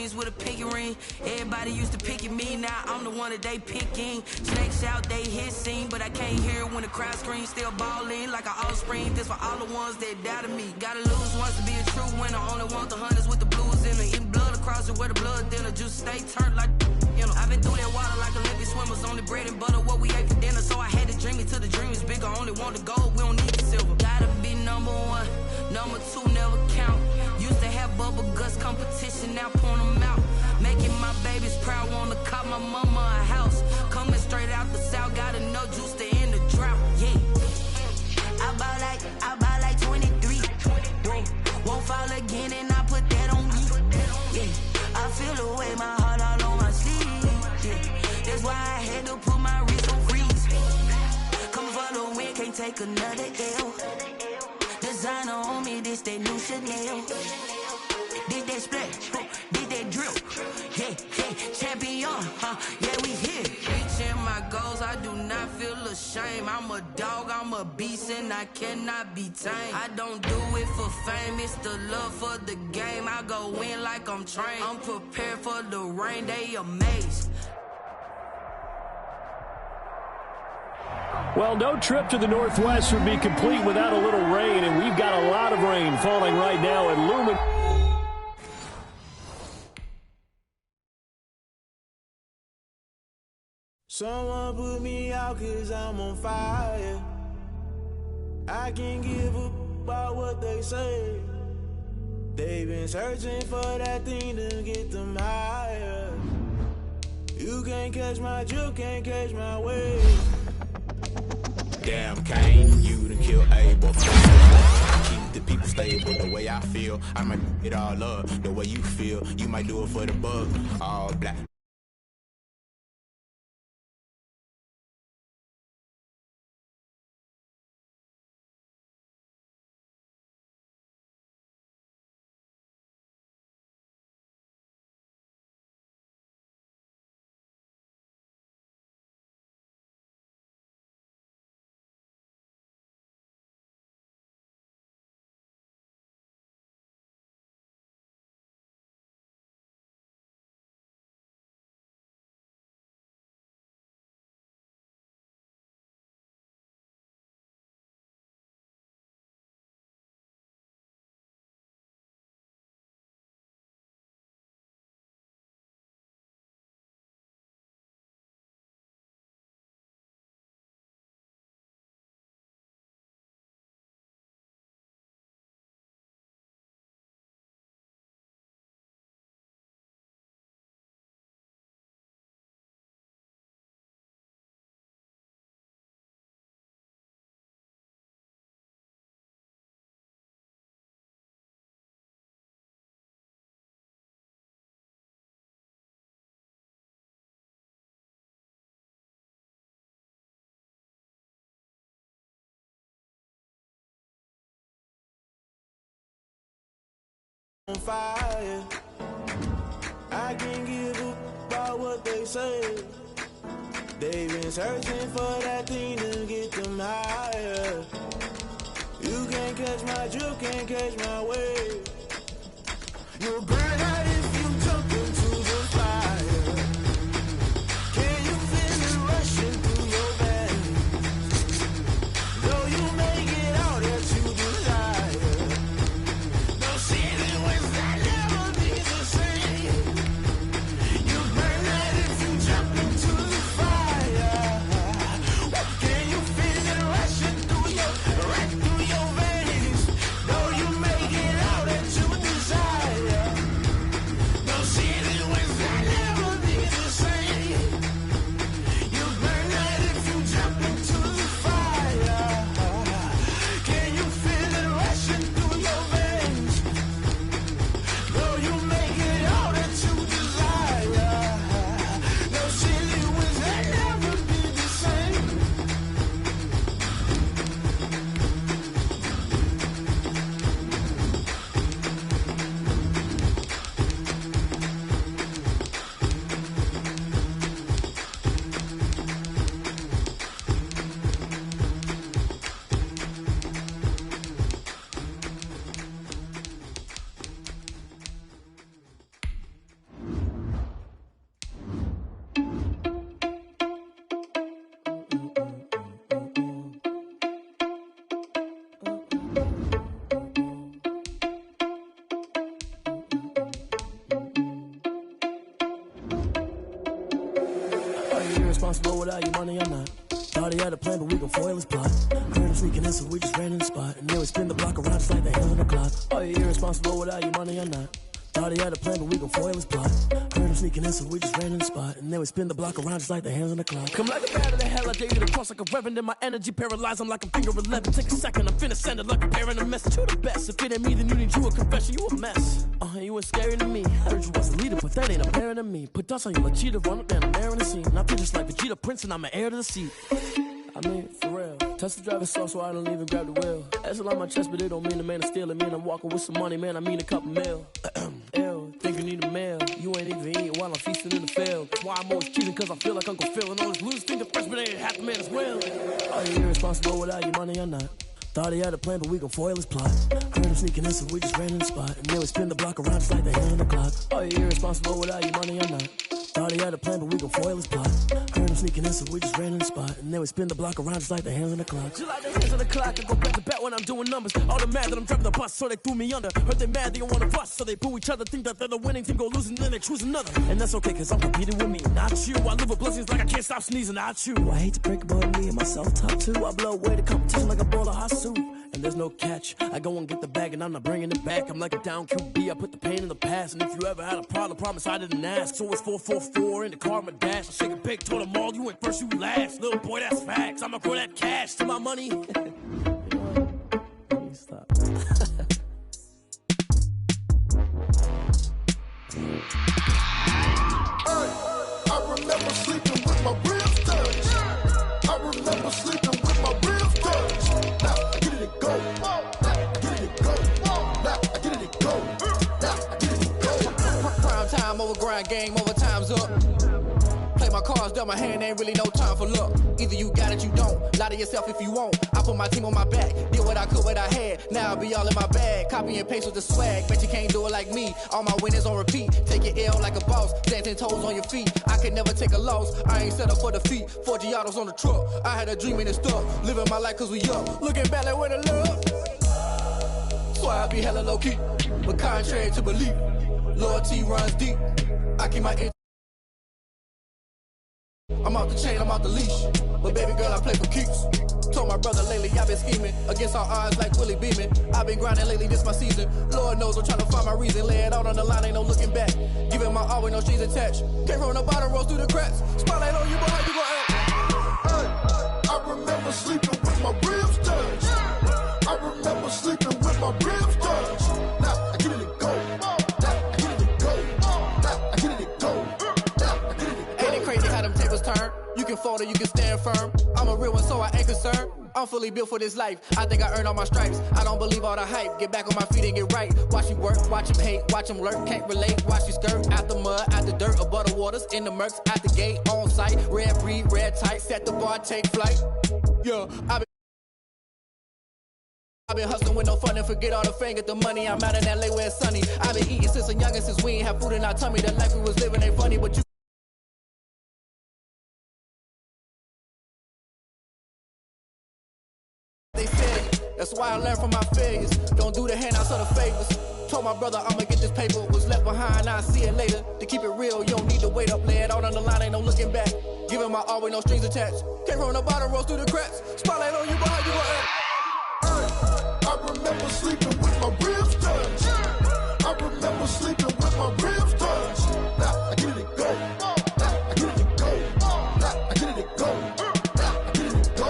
rings with a pinky ring. Everybody used to pick at me, now I'm the one that they picking. Snakes out, they hissing, but I can't hear when the crowd screams. Still ballin' like an offspring. This for all the ones that doubted me. Gotta lose once to be a true winner. Only want the hunters with the blues in it. Eating blood across it where the blood dinner. Just stay turned like, you know. I've been through that water like Olympic swimmers. Only bread and butter, what we ate for dinner. So I had to dream it till the dream is bigger. Only want the gold, we don't need the silver. Gotta be number one, number two never count. Used to have bubble guts competition, now point them out. Making my babies proud, wanna cop my mama a house. Coming straight out the south, got enough juice to end the drought, yeah. I buy like 23. Whoa, won't fall again and I put that on me. Yeah, I feel the way my heart all on my sleeve. Yeah, that's why I had to put my wrist on freeze. Coming for the win, can't take another L. Designer on me, this that new Chanel. Did that splash, did that drill. Yeah, champion, yeah, we here. Reaching my goals, I do not feel ashamed. I'm a dog, I'm a beast, and I cannot be tamed. I don't do it for fame, it's the love for the game. I go in like I'm trained. I'm prepared for the rain, they amazed. Well, no trip to the Northwest would be complete without a little rain, and we've got a lot of rain falling right now at Lumen. Someone put me out 'cause I'm on fire. I can't give up about what they say. They've been searching for that thing to get them higher. You can't catch my drift, can't catch my wave. Damn, Kane, you done kill Abel. Keep the people stable the way I feel. I might it all up the way you feel. You might do it for the bug, all black. On fire. I can't give up about what they say. They've been searching for that thing to get them higher. You can't catch my drift, can't catch my wave. You'll burn out if you jump into the fire. Can you feel it rushing through your veins? Though you make it all that you desire. No ceiling was that never be the same. You burn out if you jump into the fire. Can you feel it rushing through your veins? Though you make it all that you desire. irresponsible without your money or not. Thought he had a plan, but we gon' foil his plot. Heard him sneaking in, so we just ran in the spot. And then we spin the block around just like the hands on the clock. Are you irresponsible without your money or not? Thought he had a plan, but we gon' foil his plot. Heard him sneaking in, so we just ran in the spot. And then we spin the block around just like the hands on the clock. Come like a bat of the hell, I dare you to cross like a reverend. In my energy paralyzed, I'm like a finger 11. Take a second, I'm finna send it like a parent a message to the best. If it ain't me, then you need you a confession, you a mess. You ain't scary to me. Heard you was a leader, but that ain't apparent to me. Put dust on you like cheetah, run up down the air in the scene. I feel just like Vegeta Prince, and I'm an heir to the seat. I mean, for real. Touch the driver's soft, so I don't even grab the wheel. That's on my chest, but it don't mean the man is stealing. Man, I'm walking with some money, man, I mean a couple mil. Ew, think you need a meal. You ain't even eating while I'm feasting in the field. That's why I'm always cheating, cause I feel like Uncle Phil. And all those losers think the freshman ain't half the man as well. Are you irresponsible without your money or not? Thought he had a plan, but we gon' foil his plot. Heard him sneaking in, so we just ran in the spot. And then we spin the block around just like the hand on the clock. Are you irresponsible without your money or not? Thought he had a plan, but we gon' foil his plot. Heard him sneaking in, so we just ran in the spot. And then we spin the block around just like the hands on the clock. Just like the hands on the clock, I go back to back when I'm doing numbers. All the mad that I'm driving the bus, so they threw me under. Heard they mad, they don't wanna bust, so they boo each other. Think that they're the winning team, go losing, then they choose another. And that's okay, cause I'm competing with me, not you. I live with blessings like I can't stop sneezing, not you. I hate to break about me and my self-talk too. I blow away the competition like a bowl of hot soup. And there's no catch. I go and get the bag and I'm not bringing it back. I'm like a down QB, I put the pain in the past. And if you ever had a problem, promise I didn't ask. So it's 444 in the car, my dash. I shake a big, told them all, you went first, you last. Little boy, that's facts. I'ma grow that cash to my money. You know what? Please stop. I remember sleeping with my ribs touched. I remember sleeping with my ribs touched. Now I get it go. I get it go. Now I get it go. Now I get it go. Prime time over grind game, over time's up. Play my cards, dealt my hand, ain't really no time for luck. Either you got it, you don't. Lie to yourself if you won't. I put my team on my back, did what I could, what I had. Now I be all in my bag, copy and paste with the swag. Bet you can't do it like me. All my winners on repeat. Take your L like a boss, dancing toes on your feet. I could never take a loss. I ain't set up for defeat. 4 Giottos on the truck. I had a dream and it's stuck. Living my life cause we up. Looking back like where the love. So I be hella low key, but contrary to belief, loyalty runs deep. I keep my I'm out the chain, I'm out the leash. But baby girl, I play for keeps. Told my brother lately, I've been scheming against all odds like Willie Beeman. I've been grinding lately, this my season. Lord knows I'm trying to find my reason. Lay it out on the line, ain't no looking back. Giving my all with no strings attached. Came from the bottom, rose through the cracks. Spotlight on you, boy, how you gon' act? I remember sleeping with my ribs touched. I remember sleeping with my ribs touched. Now I get it go. Now I get it go. Now I get it go. Now I get it go. Ain't it crazy how them tables turn? You can fold or you can stand firm. I'm a real one, so I ain't concerned. I'm fully built for this life. I think I earned all my stripes. I don't believe all the hype. Get back on my feet and get right. Watch you work, watch him hate, watch him lurk. Can't relate, watch you skirt. Out the mud, out the dirt, above the waters, in the murks, out the gate, on site. Red breed, red tight, set the bar, take flight. Yeah, I've been hustling with no fun and forget all the fame. Get the money, I'm out in LA where it's sunny. I've been eating since I'm young and since we ain't have food in our tummy. The life we was living ain't funny, but you they said, that's why I learned from my failures. Don't do the handouts or the favors. Told my brother I'ma get this paper. Was left behind, I'll see it later. To keep it real, you don't need to wait up. Lay it out on the line, ain't no looking back. Giving my all with no strings attached. Came from the bottom, rose through the cracks. Spotlight on you, boy, how you gon' act? I remember sleeping with my ribs touched. I remember sleeping with my ribs touched. Now I get it go. Now I get it go. Now I get it go. Now I get it go.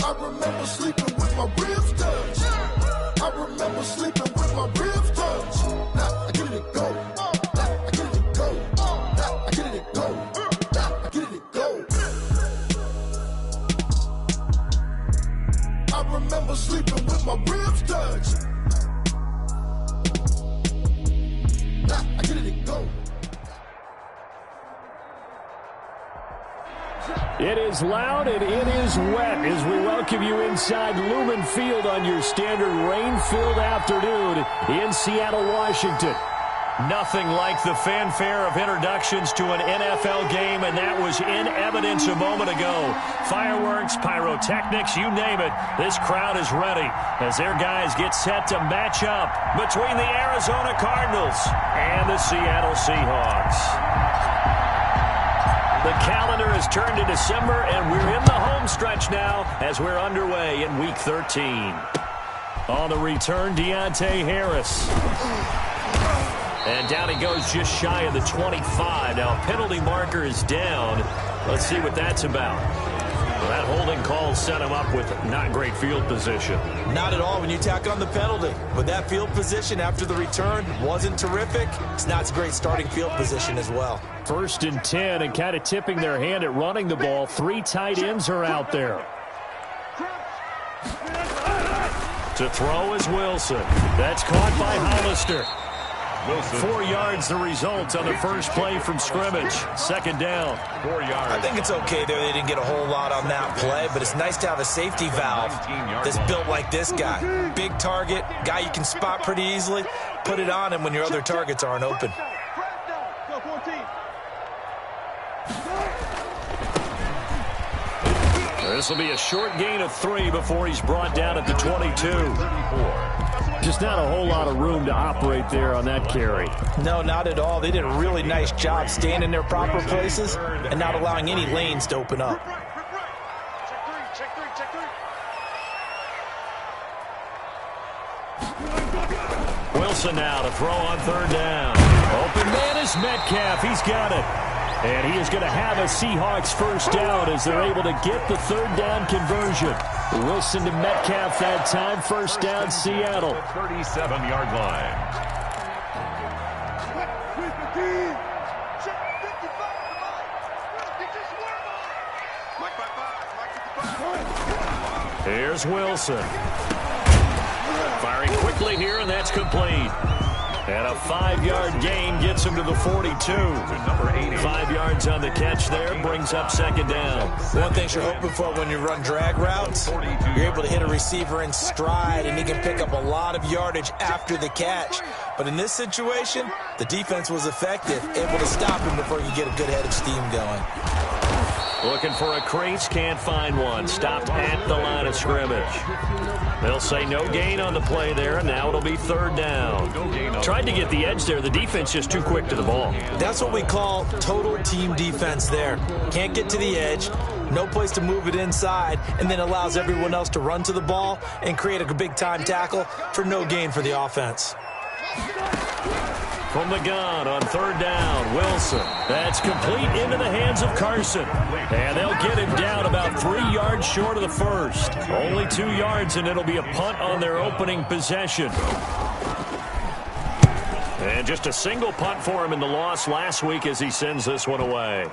I remember sleeping with my ribs touched. I remember sleeping with my ribs touched. Now I get it go. Now I get it go. Now I get it go. Now I get it go. I remember sleeping with my ribs touched. Now I get it go. It is loud and it is wet as we welcome you inside Lumen Field on your standard rain-filled afternoon in Seattle, Washington. Nothing like the fanfare of introductions to an NFL game, and that was in evidence a moment ago. Fireworks, pyrotechnics, you name it. This crowd is ready as their guys get set to match up between the Arizona Cardinals and the Seattle Seahawks. The calendar has turned to December, and we're in the home stretch now as we're underway in Week 13. On the return, Deontay Harris. And down he goes just shy of the 25. Now, a penalty marker is down. Let's see what that's about. Well, that holding call set him up with not great field position. Not at all when you tack on the penalty. But that field position after the return wasn't terrific. It's not a great starting field position as well. 1st and 10, and kind of tipping their hand at running the ball. 3 tight ends are out there. To throw is Wilson. That's caught by Hollister. 4 yards the result on the first play from scrimmage. 2nd down. 4 yards. I think it's okay there. They didn't get a whole lot on that play, but it's nice to have a safety valve that's built like this guy. Big target, guy you can spot pretty easily. Put it on him when your other targets aren't open. This will be a short gain of 3 before he's brought down at the 22. Just not a whole lot of room to operate there on that carry. No, not at all. They did a really nice job staying in their proper places and not allowing any lanes to open up. Wilson now to throw on 3rd down. Open man is Metcalf. He's got it. And he is going to have a Seahawks 1st down as they're able to get the 3rd down conversion. Wilson to Metcalf that time. 1st down, Seattle. 37-yard line. Here's Wilson. Firing quickly here, and that's complete. And a 5-yard gain gets him to the 42. 5 yards on the catch there, brings up 2nd down. One thing you're hoping for when you run drag routes, you're able to hit a receiver in stride, and he can pick up a lot of yardage after the catch. But in this situation, the defense was effective, able to stop him before you get a good head of steam going. Looking for a crease, can't find one. Stopped at the line of scrimmage. They'll say no gain on the play there, and now it'll be 3rd down. Tried to get the edge there. The defense just too quick to the ball. That's what we call total team defense there. Can't get to the edge, no place to move it inside, and then allows everyone else to run to the ball and create a big-time tackle for no gain for the offense. From the gun on 3rd down, Wilson. That's complete into the hands of Carson. And they'll get him down about 3 yards short of the 1st. Only 2 yards, and it'll be a punt on their opening possession. And just a single punt for him in the loss last week as he sends this one away.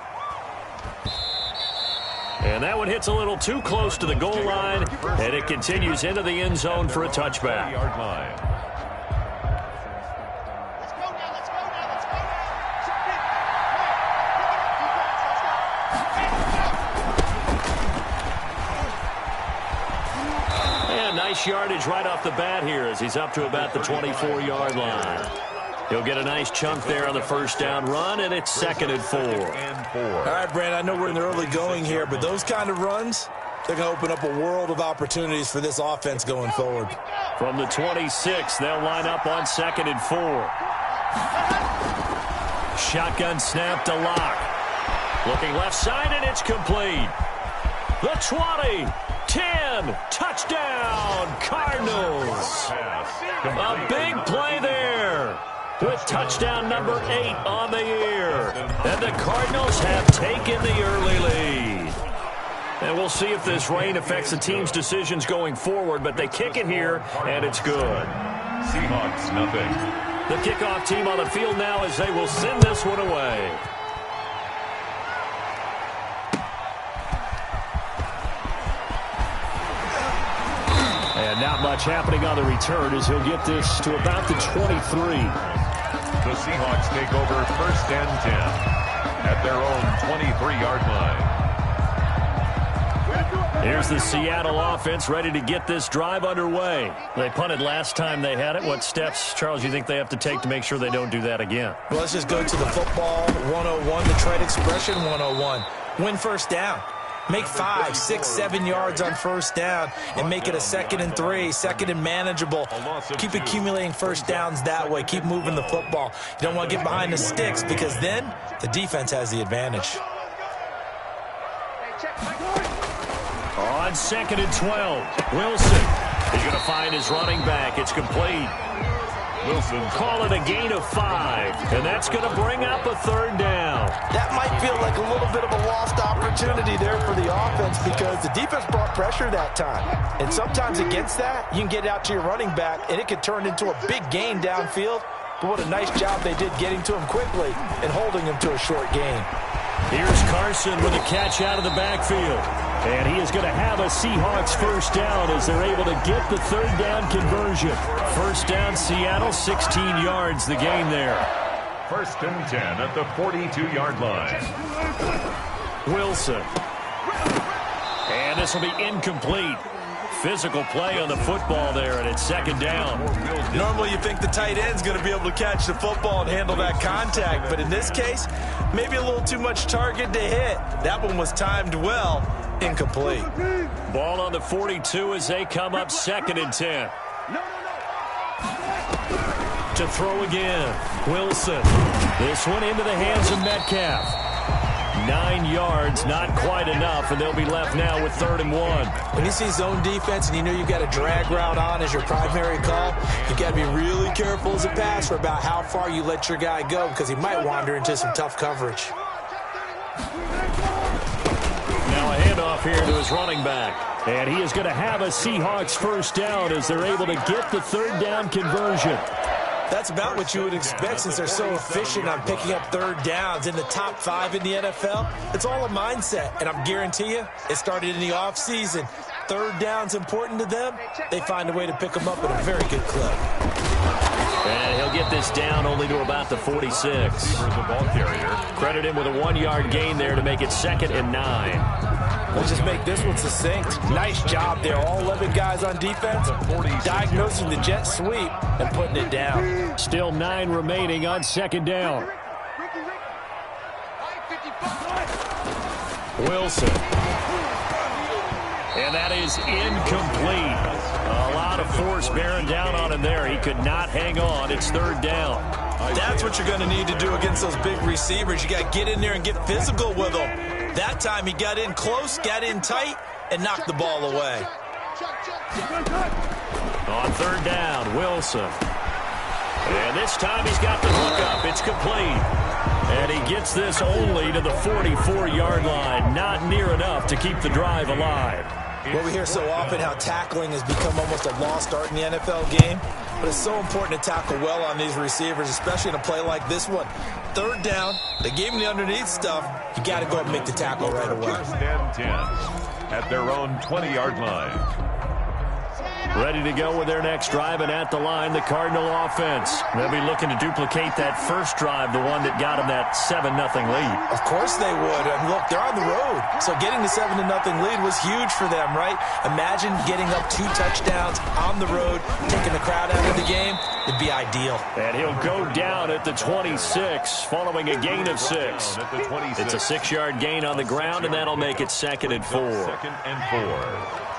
And that one hits a little too close to the goal line, and it continues into the end zone for a touchback. Nice yardage right off the bat here as he's up to about the 24-yard line. He'll get a nice chunk there on the 1st down run, and it's 2nd and 4. All right, Brand, I know we're in the early going here, but those kind of runs, they're going to open up a world of opportunities for this offense going forward. From the 26, they'll line up on 2nd and 4. Shotgun snap to Locke. Looking left side, and it's complete. The 20. 10, touchdown, Cardinals. A big play there with touchdown number 8 on the year. And the Cardinals have taken the early lead. And we'll see if this rain affects the team's decisions going forward, but they kick it here, and it's good. Seahawks, nothing. The kickoff team on the field now as they will send this one away. And not much happening on the return as he'll get this to about the 23. The Seahawks take over 1st and 10 at their own 23-yard line. Here's the Seattle offense ready to get this drive underway. They punted last time they had it. What steps, Charles, you think they have to take to make sure they don't do that again? Well, let's just go to the football 101, the trade expression 101. Win 1st down. Make 5, 6, 7 yards on 1st down and make it a 2nd and 3, 2nd and manageable. Keep accumulating 1st downs that way. Keep moving the football. You don't want to get behind the sticks because then the defense has the advantage. On 2nd and 12, Wilson. He's going to find his running back. It's complete. Wilson call it a gain of 5, and that's going to bring up a 3rd down. That might feel like a little bit of a lost opportunity there for the offense because the defense brought pressure that time. And sometimes against that, you can get out to your running back, and it could turn into a big gain downfield. But what a nice job they did getting to him quickly and holding him to a short gain. Here's Carson with a catch out of the backfield. And he is going to have a Seahawks 1st down as they're able to get the 3rd down conversion. 1st down, Seattle, 16 yards the gain there. 1st and 10 at the 42-yard line. Wilson. And this will be incomplete. Physical play on the football there, and it's 2nd down. Normally you think the tight end's going to be able to catch the football and handle that contact, but in this case, maybe a little too much target to hit. That one was timed well. Incomplete. Ball on the 42 as they come up 2nd and 10. To throw again, Wilson. This one into the hands of Metcalf. 9 yards, not quite enough, and they'll be left now with 3rd and 1. When you see zone defense and you know you've got a drag route on as your primary call, you've got to be really careful as a passer about how far you let your guy go because he might wander into some tough coverage. Now a handoff here to his running back. And he is going to have a Seahawks 1st down as they're able to get the 3rd down conversion. That's about what you would expect since they're so efficient on picking up 3rd downs in the top 5 in the NFL. It's all a mindset, and I'm guarantee you it started in the offseason. 3rd down's important to them. They find a way to pick them up at a very good clip. And he'll get this down only to about the 46. The ball carrier. Credit him with a 1-yard gain there to make it 2nd and 9. Let's just make this one succinct. Nice job there. All 11 guys on defense diagnosing the jet sweep and putting it down. Still 9 remaining on 2nd down. Wilson. And that is incomplete. A lot of force bearing down on him there. He could not hang on. It's 3rd down. That's what you're going to need to do against those big receivers. You got to get in there and get physical with them. That time he got in close, got in tight, and knocked the ball away. On 3rd down, Wilson. And this time he's got the hook up. It's complete. And he gets this only to the 44-yard line. Not near enough to keep the drive alive. Well, we hear so often how tackling has become almost a lost art in the NFL game. But it's so important to tackle well on these receivers, especially in a play like this one. 3rd down, they gave him the underneath stuff. You got to go and make the tackle right away. 1st and 10 at their own 20-yard line. Ready to go with their next drive, and at the line, the Cardinal offense. They'll be looking to duplicate that first drive, the one that got them that 7-0 lead. Of course they would. And look, they're on the road. So getting the 7-0 lead was huge for them, right? Imagine getting up 2 touchdowns on the road, taking the crowd out of the game. It'd be ideal. And he'll go down at the 26 following a gain of 6. It's a 6-yard gain on the ground, and that'll make it 2nd and 4. 2nd and 4.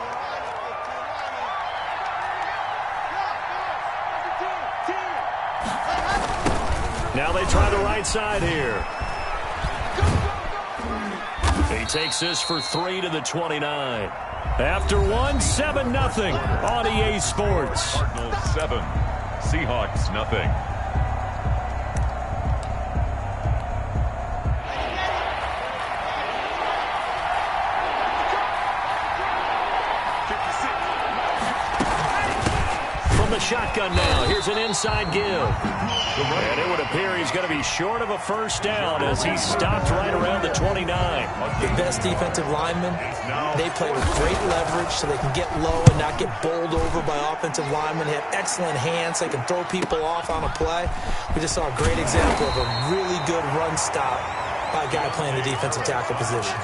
Now they try the right side here. He takes this for 3 to the 29. After 1, 7-0 on EA Sports. Cardinals 7, Seahawks nothing. The shotgun now. Here's an inside give. And it would appear he's going to be short of a 1st down as he stopped right around the 29. The best defensive linemen, they play with great leverage so they can get low and not get bowled over by offensive linemen. They have excellent hands. They can throw people off on a play. We just saw a great example of a really good run stop by a guy playing the defensive tackle position.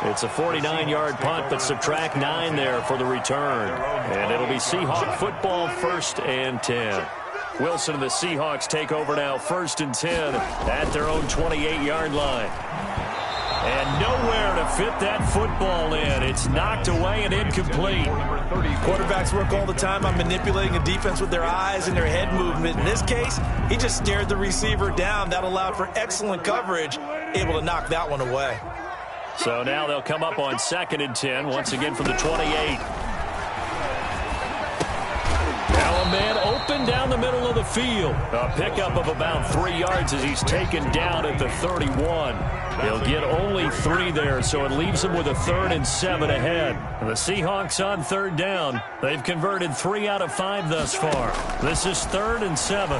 It's a 49-yard punt, but subtract 9 there for the return. And it'll be Seahawk football, 1st and 10. Wilson and the Seahawks take over now, 1st and 10 at their own 28-yard line. And nowhere to fit that football in. It's knocked away and incomplete. Quarterbacks work all the time on manipulating a defense with their eyes and their head movement. In this case, he just stared the receiver down. That allowed for excellent coverage, able to knock that one away. So now they'll come up on 2nd and 10, once again from the 28. Now a man open down the middle of the field. A pickup of about 3 yards as he's taken down at the 31. He'll get only 3 there, so it leaves him with a 3rd and 7 ahead. The Seahawks on 3rd down. They've converted 3 out of 5 thus far. This is 3rd and 7.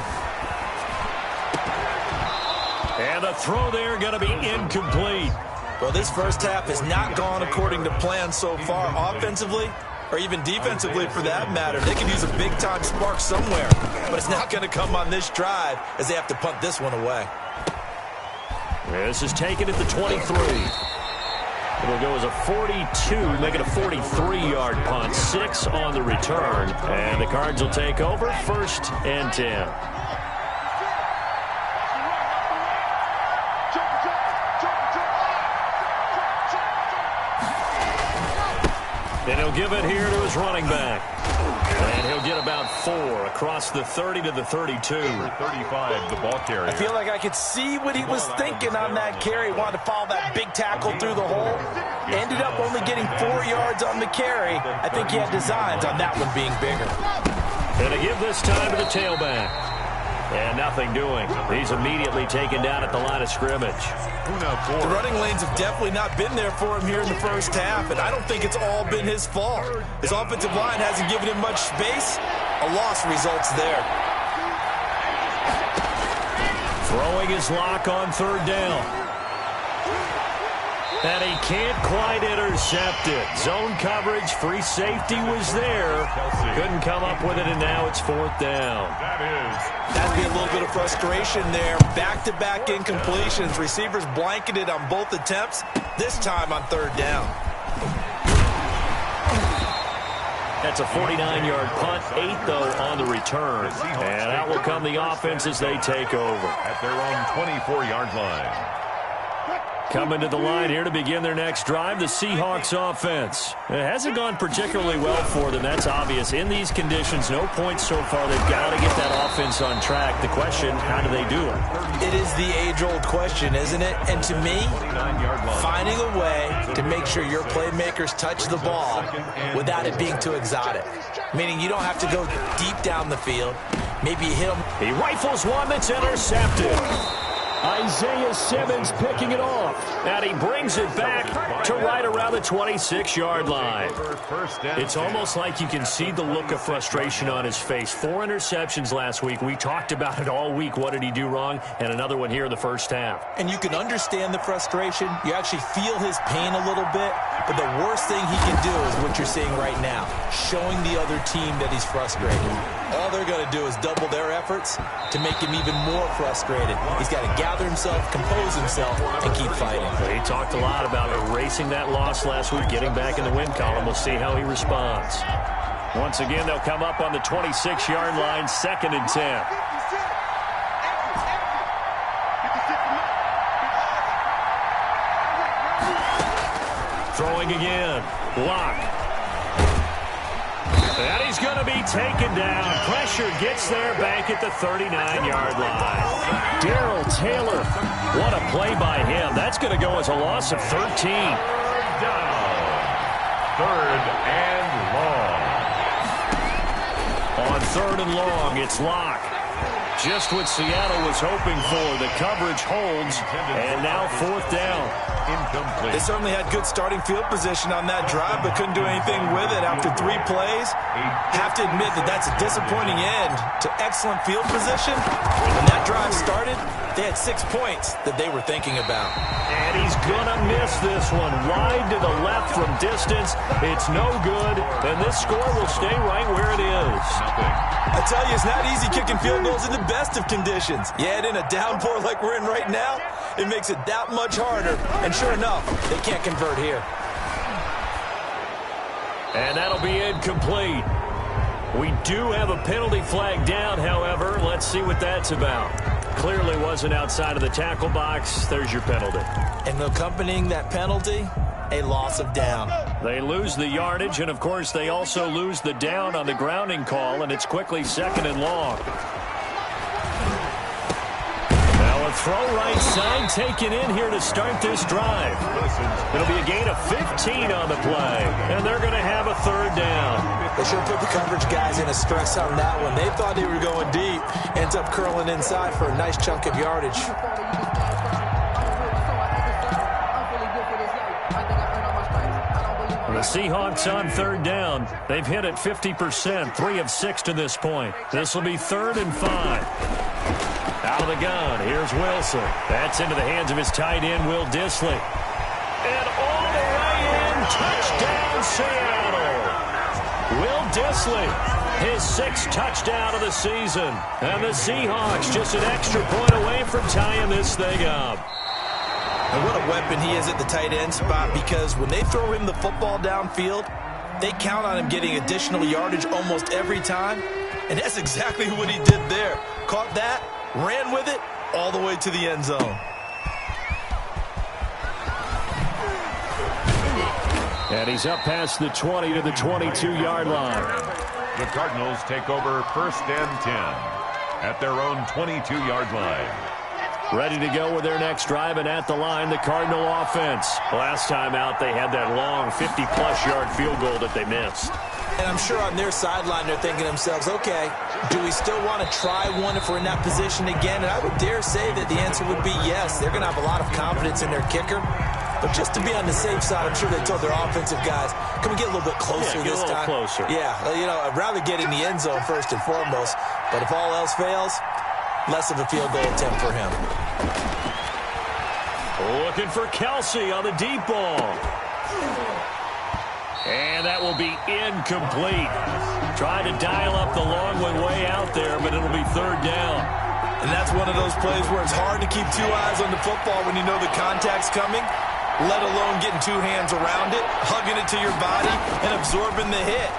And the throw there going to be incomplete. Well, this first half has not gone according to plan so far offensively, or even defensively for that matter. They could use a big-time spark somewhere, but it's not going to come on this drive as they have to punt this one away. This is taken at the 23. It'll go as a 42, make it a 43-yard punt. 6 on the return, and the Cards will take over 1st and 10. And he'll give it here to his running back. And he'll get about 4 across the 30 to the 32. 35, the ball carrier. I feel like I could see what he was thinking on that carry. Wanted to follow that big tackle through the hole. Ended up only getting 4 yards on the carry. I think he had designs on that one being bigger. And to give this time to the tailback. And nothing doing. He's immediately taken down at the line of scrimmage. The running lanes have definitely not been there for him here in the first half, and I don't think it's all been his fault. His offensive line hasn't given him much space. A loss results there. Throwing his lock on 3rd down. And he can't quite intercept it. Zone coverage, free safety was there. Couldn't come up with it, and now it's 4th down. That'd be a little bit of frustration there. Back-to-back incompletions. Receivers blanketed on both attempts, this time on 3rd down. That's a 49-yard punt, 8, though, on the return. And out will come the offense as they take over. At their own 24-yard line. Coming to the line here to begin their next drive, the Seahawks offense. It hasn't gone particularly well for them, that's obvious. In these conditions, no points so far. They've got to get that offense on track. The question, how do they do it? It is the age-old question, isn't it? And to me, finding a way to make sure your playmakers touch the ball without it being too exotic. Meaning you don't have to go deep down the field. Maybe you hit them. He rifles one that's intercepted. Isaiah Simmons picking it off. And he brings it back to right around the 26-yard line. It's almost like you can see the look of frustration on his face. 4 interceptions last week. We talked about it all week. What did he do wrong? And another one here in the first half. And you can understand the frustration. You actually feel his pain a little bit. But the worst thing he can do is what you're seeing right now, showing the other team that he's frustrated. All they're going to do is double their efforts to make him even more frustrated. He's got to gather himself, compose himself, and keep fighting. He talked a lot about erasing that loss last week, getting back in the win column. We'll see how he responds. Once again, they'll come up on the 26-yard line, 2nd and 10. Throwing again. Lock. And he's going to be taken down. Pressure gets there back at the 39-yard line. Darrell Taylor. What a play by him. That's going to go as a loss of 13. 3rd down. 3rd and long. On 3rd and long, it's Lock. Just what Seattle was hoping for. The coverage holds, and now 4th down. Incomplete. They certainly had good starting field position on that drive, but couldn't do anything with it after 3 plays. Have to admit that that's a disappointing end to excellent field position. When that drive started, they had 6 points that they were thinking about. And he's going to miss this one. Wide to the left from distance. It's no good, and this score will stay right where it is. I tell you, it's not easy kicking field goals in the best of conditions. Yet in a downpour like we're in right now, it makes it that much harder. And sure enough, they can't convert here. And that'll be incomplete. We do have a penalty flag down, however. Let's see what that's about. Clearly wasn't outside of the tackle box. There's your penalty. And accompanying that penalty, a loss of down. They lose the yardage, and of course they also lose the down on the grounding call, and it's quickly 2nd and long. Now The throw right side taken in here to start this drive. It'll be a gain of 15 on the play, and they're going to have a third down. They should put the coverage guys in a stress on that one. They thought they were going deep. Ends up curling inside for a nice chunk of yardage. The Seahawks on third down. They've hit it 50%, 3 of 6 to this point. This will be 3rd and 5. Out of the gun, here's Wilson. That's into the hands of his tight end, Will Dissly. And all the way in, touchdown Seattle. Will Dissly, his 6th touchdown of the season. And the Seahawks just an extra point away from tying this thing up. And what a weapon he is at the tight end spot, because when they throw him the football downfield, they count on him getting additional yardage almost every time. And that's exactly what he did there. Caught that, ran with it, all the way to the end zone. And he's up past the 20 to the 22-yard line. The Cardinals take over 1st and 10 at their own 22-yard line. Ready to go with their next drive, and at the line, the Cardinal offense. Last time out, they had that long 50-plus yard field goal that they missed. And I'm sure on their sideline, they're thinking to themselves, okay, do we still want to try one if we're in that position again? And I would dare say that the answer would be yes. They're going to have a lot of confidence in their kicker. But just to be on the safe side, I'm sure they told their offensive guys, can we get a little bit closer this time? Closer. Yeah, you know, I'd rather get in the end zone first and foremost. But if all else fails, less of a field goal attempt for him. Looking for Kelsey on the deep ball. And that will be incomplete. Trying to dial up the long one way out there, but it'll be 3rd down. And that's one of those plays where it's hard to keep 2 eyes on the football when you know the contact's coming, let alone getting 2 hands around it, hugging it to your body, and absorbing the hit.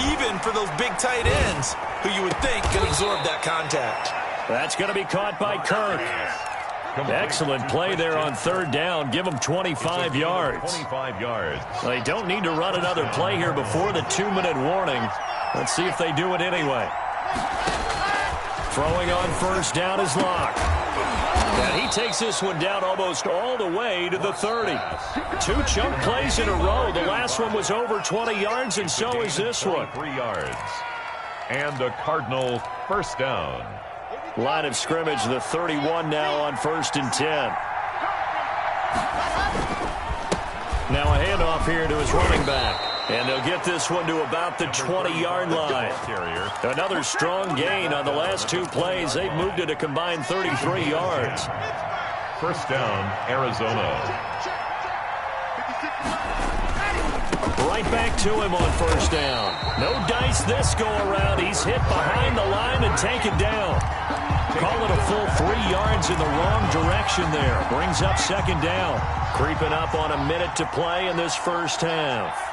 Even for those big tight ends who you would think could absorb that contact. That's going to be caught by Kirk. Excellent play there on 3rd down. Give them 25 yards. 25 yards. They don't need to run another play here before the 2-minute warning. Let's see if they do it anyway. Throwing on 1st down is Locke. And he takes this one down almost all the way to the 30. 2 chunk plays in a row. The last one was over 20 yards, and so is this one. 3 yards. And the Cardinal 1st down. Line of scrimmage, the 31 now on 1st and 10. Now a handoff here to his running back. And they'll get this one to about the 20-yard line. Another strong gain on the last 2 plays. They've moved it a combined 33 yards. 1st down, Arizona. Right back to him on 1st down. No dice this go around. He's hit behind the line and taken down. Call it a full 3 yards in the wrong direction there. Brings up 2nd down. Creeping up on a minute to play in this 1st half.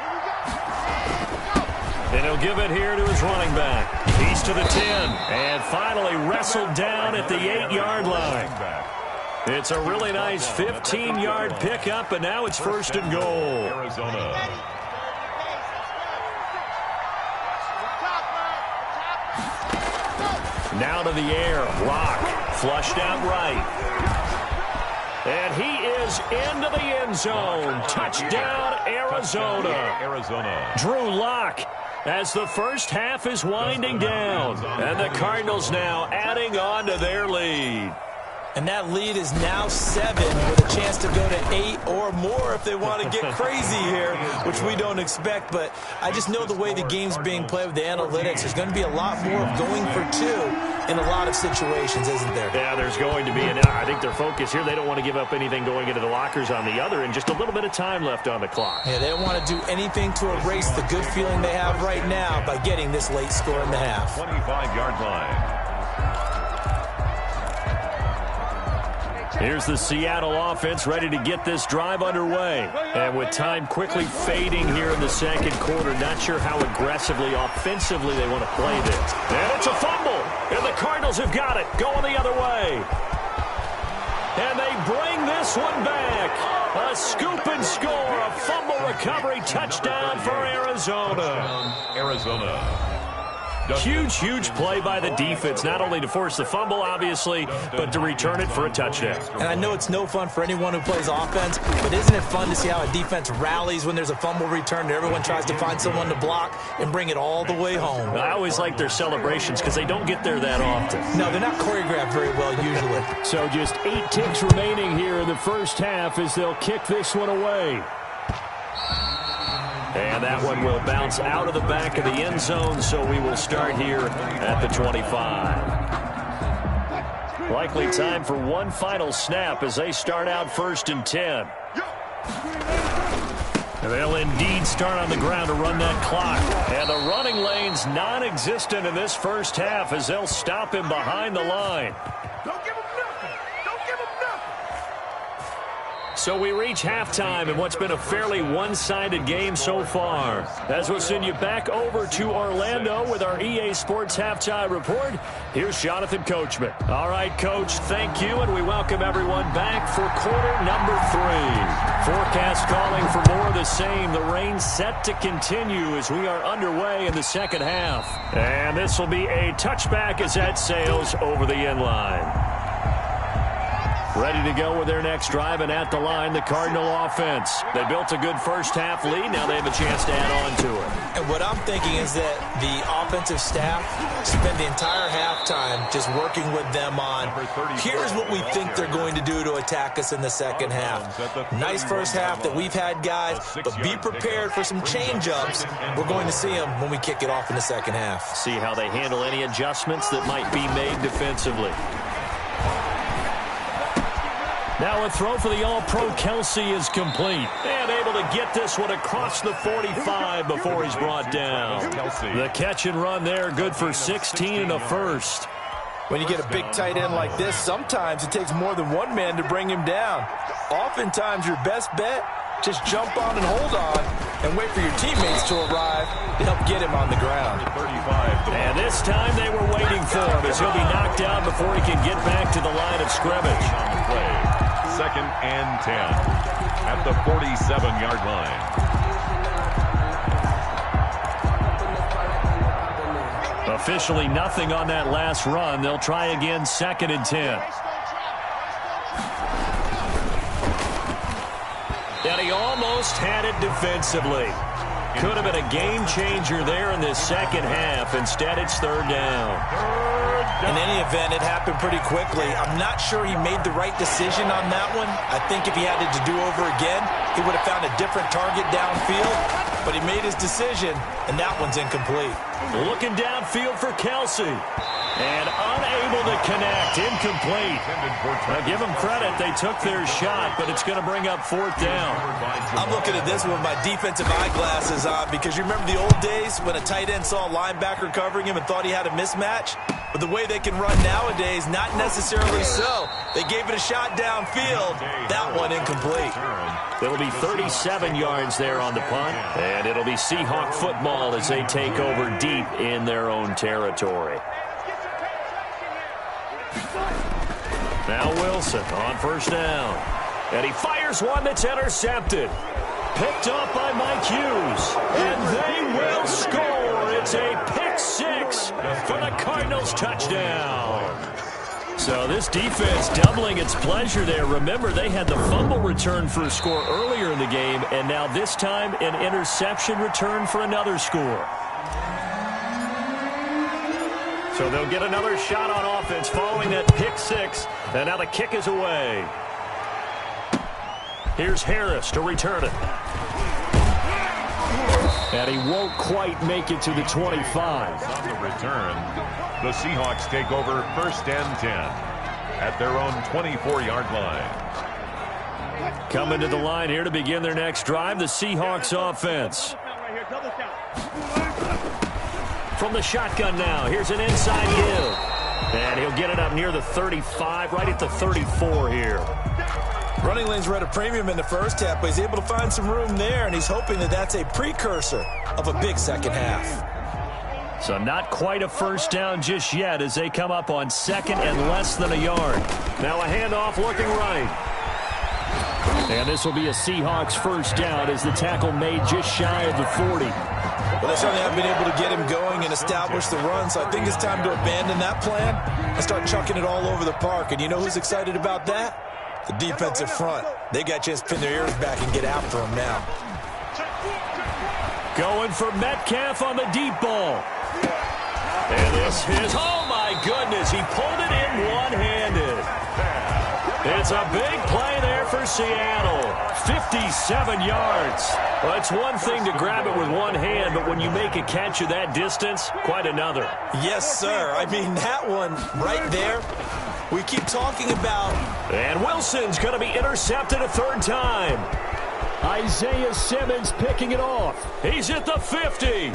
And he'll give it here to his running back. He's to the 10. And finally wrestled down at the 8-yard line. It's a really nice 15-yard pickup, and now it's 1st and goal. Arizona. Now to the air. Locke flushed out right. And he is into the end zone. Touchdown, Arizona. Drew Locke as the 1st half is winding down. And the Cardinals now adding on to their lead. And that lead is now 7 with a chance to go to 8 or more if they want to get crazy here, which we don't expect. But I just know the way the game's being played with the analytics, there's going to be a lot more of going for 2 in a lot of situations, isn't there? Yeah, there's going to be. And I think their focus here, they don't want to give up anything going into the lockers on the other, and just a little bit of time left on the clock. Yeah, they don't want to do anything to erase the good feeling they have right now by getting this late score in the half. 25-yard line. Here's the Seattle offense ready to get this drive underway. And with time quickly fading here in the 2nd quarter, not sure how aggressively, offensively they want to play this. And it's a fumble. And the Cardinals have got it. Going the other way. And they bring this one back. A scoop and score. A fumble recovery touchdown for Arizona. Huge play by the defense, not only to force the fumble, obviously, but to return it for a touchdown. And I know it's no fun for anyone who plays offense, but isn't it fun to see how a defense rallies when there's a fumble return and everyone tries to find someone to block and bring it all the way home? I always like their celebrations because they don't get there that often. No, they're not choreographed very well usually. So just 8 ticks remaining here in the first half as they'll kick this one away. And that one will bounce out of the back of the end zone, so we will start here at the 25. Likely time for one final snap as they start out 1st and 10. They'll indeed start on the ground to run that clock. And the running lane's non-existent in this first half as they'll stop him behind the line. Don't give him nothing. Don't give him nothing. So we reach halftime in what's been a fairly one-sided game so far. As we'll send you back over to Orlando with our EA Sports Halftime Report, here's Jonathan Coachman. All right, Coach, thank you, and we welcome everyone back for quarter number 3. Forecast calling for more of the same. The rain set to continue as we are underway in the second half. And this will be a touchback as that sails over the end line. Ready to go with their next drive, and at the line, the Cardinal offense. They built a good first half lead. Now they have a chance to add on to it. And what I'm thinking is that the offensive staff spend the entire halftime just working with them on, here's what we think they're going to do to attack us in the second half. Nice first half that we've had, guys, but be prepared for some change-ups. We're going to see them when we kick it off in the second half. See how they handle any adjustments that might be made defensively. Now a throw for the All-Pro Kelsey is complete. And able to get this one across the 45 before he's brought down. The catch and run there, good for 16 and a first. When you get a big tight end like this, sometimes it takes more than one man to bring him down. Oftentimes your best bet, just jump on and hold on and wait for your teammates to arrive to help get him on the ground. And this time they were waiting for him as he'll be knocked down before he can get back to the line of scrimmage. 2nd and 10 at the 47-yard line. Officially nothing on that last run. They'll try again 2nd and 10. And he almost had it defensively. Could have been a game changer there in this second half. Instead, it's 3rd down. In any event, it happened pretty quickly. I'm not sure he made the right decision on that one. I think if he had it to do over again, he would have found a different target downfield. But he made his decision, and that one's incomplete. Looking downfield for Kelsey. And unable to connect. Incomplete. Now give them credit. They took their shot, but it's going to bring up 4th down. I'm looking at this one with my defensive eyeglasses on because you remember the old days when a tight end saw a linebacker covering him and thought he had a mismatch? But the way they can run nowadays, not necessarily so. They gave it a shot downfield. That one incomplete. It'll be 37 yards there on the punt, and it'll be Seahawk football as they take over deep in their own territory. Now Wilson on 1st down. And he fires one that's intercepted. Picked up by Mike Hughes. And they will score. It's a pick 6 for the Cardinals touchdown. So this defense doubling its pleasure there. Remember, they had the fumble return for a score earlier in the game, and now this time an interception return for another score. So they'll get another shot on offense following that pick 6, and now the kick is away. Here's Harris to return it. And he won't quite make it to the 25. On the return, the Seahawks take over 1st and 10 at their own 24-yard line. Coming to the line here to begin their next drive, the Seahawks offense. From the shotgun now, here's an inside give. And he'll get it up near the 35, right at the 34 here. Running lanes were at a premium in the first half, but he's able to find some room there, and he's hoping that that's a precursor of a big second half. So not quite a first down just yet as they come up on 2nd and less than a yard. Now a handoff looking right. And this will be a Seahawks first down as the tackle made just shy of the 40. Well, they certainly haven't been able to get him going running and establish the run, so I think it's time to abandon that plan and start chucking it all over the park. And you know who's excited about that? The defensive front. They got a chance to pin their ears back and get after him now. Going for Metcalf on the deep ball. And this is, oh my goodness, he pulled it in one-handed. It's a big play there for Seattle. 57 yards. Well, it's one thing to grab it with one hand, but when you make a catch of that distance, quite another. Yes, sir. I mean, that one right there, we keep talking about. And Wilson's going to be intercepted a third time. Isaiah Simmons picking it off. He's at the 50.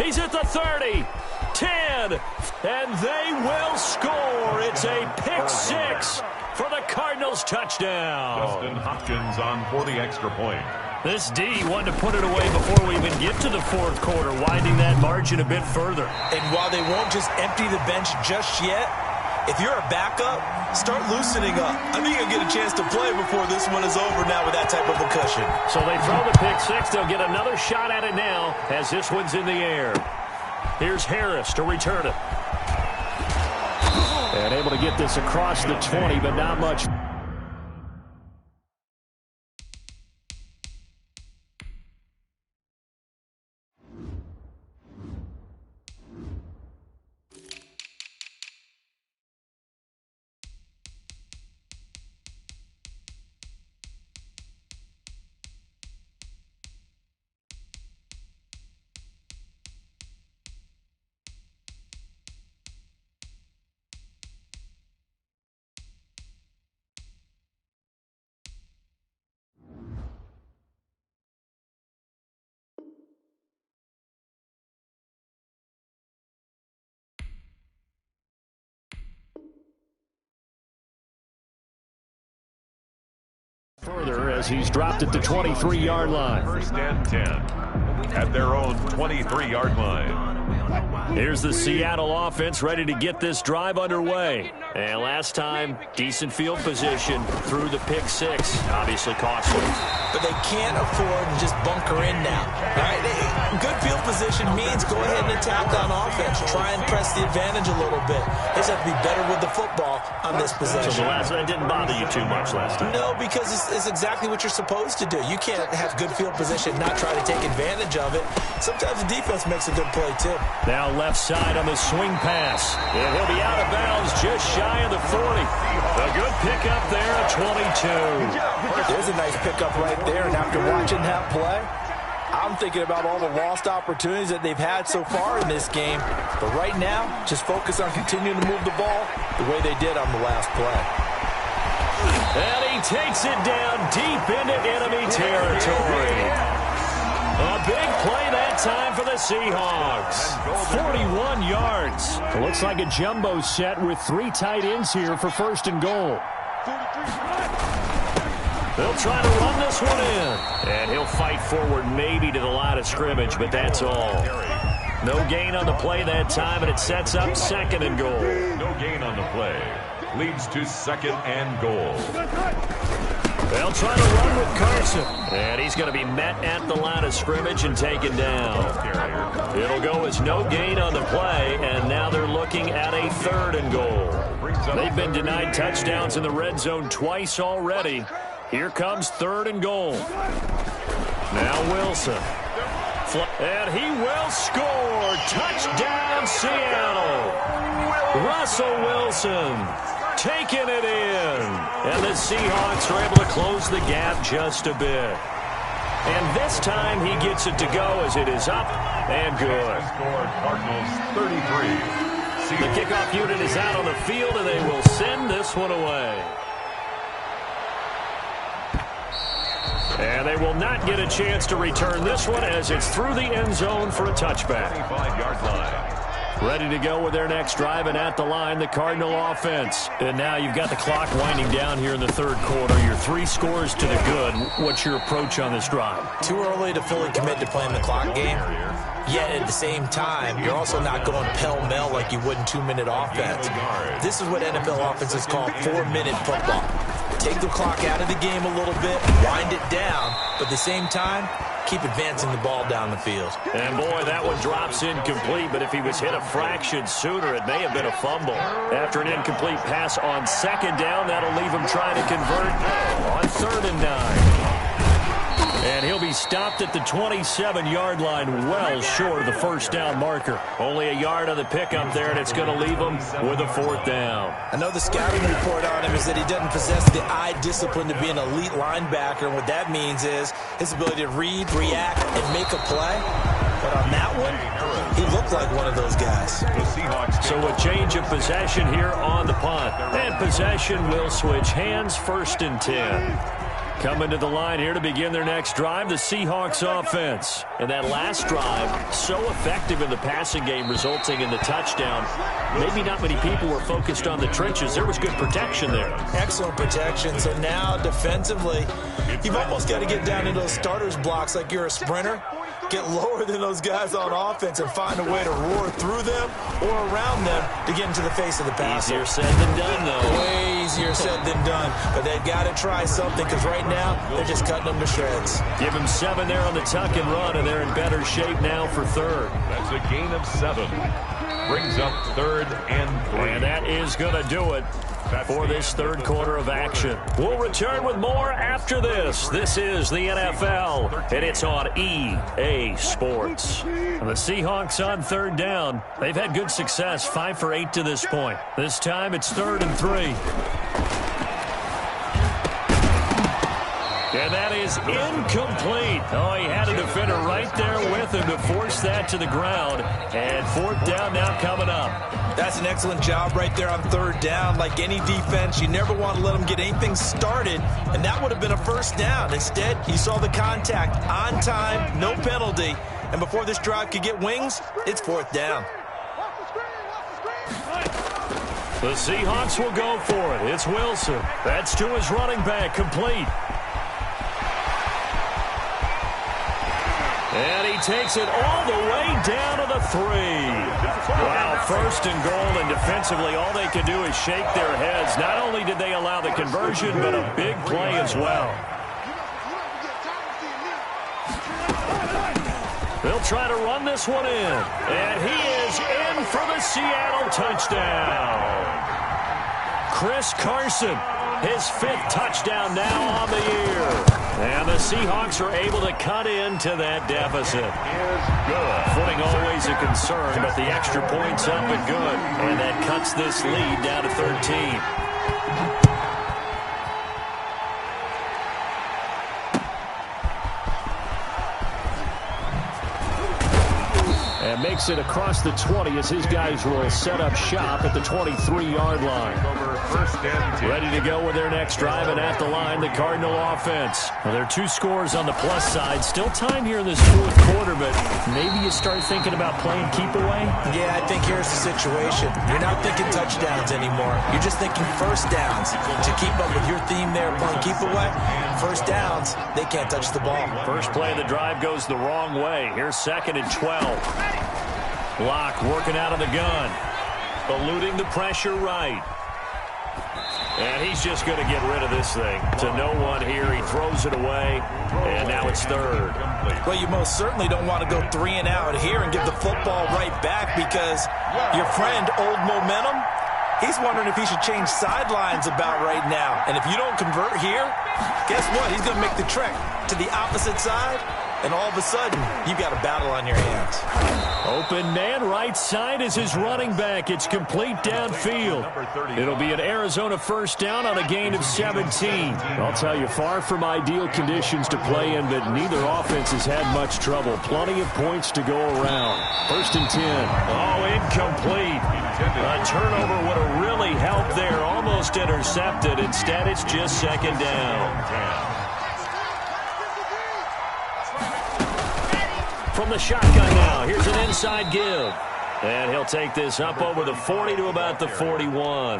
He's at the 30. 10. And they will score. It's a pick six for the Cardinals touchdown. Justin Hopkins on for the extra point. This D wanted to put it away before we even get to the fourth quarter, widening that margin a bit further. And while they won't just empty the bench just yet, if you're a backup, start loosening up. I think you'll get a chance to play before this one is over now with that type of a cushion. So they throw the pick six. They'll get another shot at it now as this one's in the air. Here's Harris to return it. And able to get this across the 20, but not much. Further as he's dropped at the 23-yard line. First and 10 at their own 23-yard line. Here's the Seattle offense ready to get this drive underway. And last time, decent field position through the pick six. Obviously costly. But they can't afford to just bunker in now. Right? Good field position means go ahead and attack on offense. Try and press the advantage a little bit. They just have to be better with the football on this possession. So that didn't bother you too much last time? No, because it's exactly what you're supposed to do. You can't have good field position, not try to take advantage of it. Sometimes the defense makes a good play, too. Now left side on the swing pass. And he'll be out of bounds just shy of the 40. A good pickup there at 22. There's a nice pickup right there, and after watching that play, I'm thinking about all the lost opportunities that they've had so far in this game. But right now, just focus on continuing to move the ball the way they did on the last play. And he takes it down deep into enemy territory. A big play that time for the Seahawks. 41 yards. It looks like a jumbo set with three tight ends here for first and goal. They'll try to run this one in. And he'll fight forward maybe to the line of scrimmage, but that's all. No gain on the play that time, and it sets up second and goal. No gain on the play. Leads to second and goal. They'll try to run with Carson. And he's going to be met at the line of scrimmage and taken down. It'll go as no gain on the play, and now they're looking at a third and goal. They've been denied touchdowns in the red zone twice already. Here comes third and goal. Now Wilson. And he will score. Touchdown, Seattle. Russell Wilson taking it in. And the Seahawks are able to close the gap just a bit. And this time he gets it to go as it is up and good. Score Cardinals 33. The kickoff unit is out on the field, and they will send this one away. And they will not get a chance to return this one as it's through the end zone for a touchback. 25-yard line. Ready to go with their next drive, and at the line, the Cardinal offense. And now you've got the clock winding down here in the third quarter. Your 3 scores to the good. What's your approach on this drive? Too early to fully commit to playing the clock game. Yet at the same time, you're also not going pell-mell like you would in 2-minute offense. This is what NFL offenses call 4-minute football. Take the clock out of the game a little bit, wind it down, but at the same time, keep advancing the ball down the field. And, boy, that one drops incomplete, but if he was hit a fraction sooner, it may have been a fumble. After an incomplete pass on second down, that'll leave him trying to convert on 3rd and 9. And he'll be stopped at the 27-yard line, well short of the first down marker. Only a yard on the pickup there, and it's going to leave him with a 4th down. I know the scouting report on him is that he doesn't possess the eye discipline to be an elite linebacker, and what that means is his ability to read, react, and make a play. But on that one, he looked like one of those guys. So a change of possession here on the punt. And possession will switch hands, 1st and 10. Coming to the line here to begin their next drive, the Seahawks offense. And that last drive, so effective in the passing game, resulting in the touchdown. Maybe not many people were focused on the trenches. There was good protection there. Excellent protection. So now, defensively, you've almost got to get down into those starters blocks like you're a sprinter. Get lower than those guys on offense and find a way to roar through them or around them to get into the face of the passer. Easier said than done, though. Way easier said than done. But they've got to try something because right now they're just cutting them to shreds. Give them 7 there on the tuck and run, and they're in better shape now for 3rd. That's a gain of 7. Brings up 3rd and 3. And that is going to do it for this 3rd quarter of action. We'll return with more after this. This is the NFL, and it's on EA Sports. And the Seahawks on 3rd down. They've had good success, 5 for 8 to this point. This time it's 3rd and 3. And that is incomplete. Oh, he had a defender right there with him to force that to the ground. And 4th down now coming up. That's an excellent job right there on 3rd down. Like any defense, you never want to let them get anything started, and that would have been a 1st down. Instead, you saw the contact on time, no penalty, and before this drive could get wings, it's 4th down. The Seahawks will go for it. It's Wilson. That's to his running back, complete. And he takes it all the way down to the 3. Wow, 1st and goal, and defensively all they could do is shake their heads. Not only did they allow the conversion, but a big play as well. They'll try to run this one in. And he is in for the Seattle touchdown. Chris Carson, his 5th touchdown now on the year. And the Seahawks are able to cut into that deficit. Footing always a concern, but the extra point's up and good. And that cuts this lead down to 13. And makes it across the 20 as his guys will set up shop at the 23-yard line. Ready to go with their next drive, and at the line, the Cardinal offense. Well, there are 2 scores on the plus side. Still time here in this 4th quarter, but maybe you start thinking about playing keep away? Yeah, I think here's the situation. You're not thinking touchdowns anymore. You're just thinking 1st downs. To keep up with your theme there, playing keep away, 1st downs, they can't touch the ball. First play of the drive goes the wrong way. Here's 2nd and 12. Block working out of the gun. Eluding the pressure right. And he's just going to get rid of this thing. To no one here. He throws it away. And now it's 3rd. Well, you most certainly don't want to go 3 and out here and give the football right back because your friend, Old Momentum, he's wondering if he should change sidelines about right now. And if you don't convert here, guess what? He's going to make the trek to the opposite side. And all of a sudden, you've got a battle on your hands. Open man right side is his running back. It's complete downfield. It'll be an Arizona 1st down on a gain of 17. I'll tell you, far from ideal conditions to play in, but neither offense has had much trouble. Plenty of points to go around. 1st and 10. Oh, incomplete. A turnover would have really helped there. Almost intercepted. Instead, it's just 2nd down. From the shotgun now, here's an inside give. And he'll take this up over the 40 to about the 41.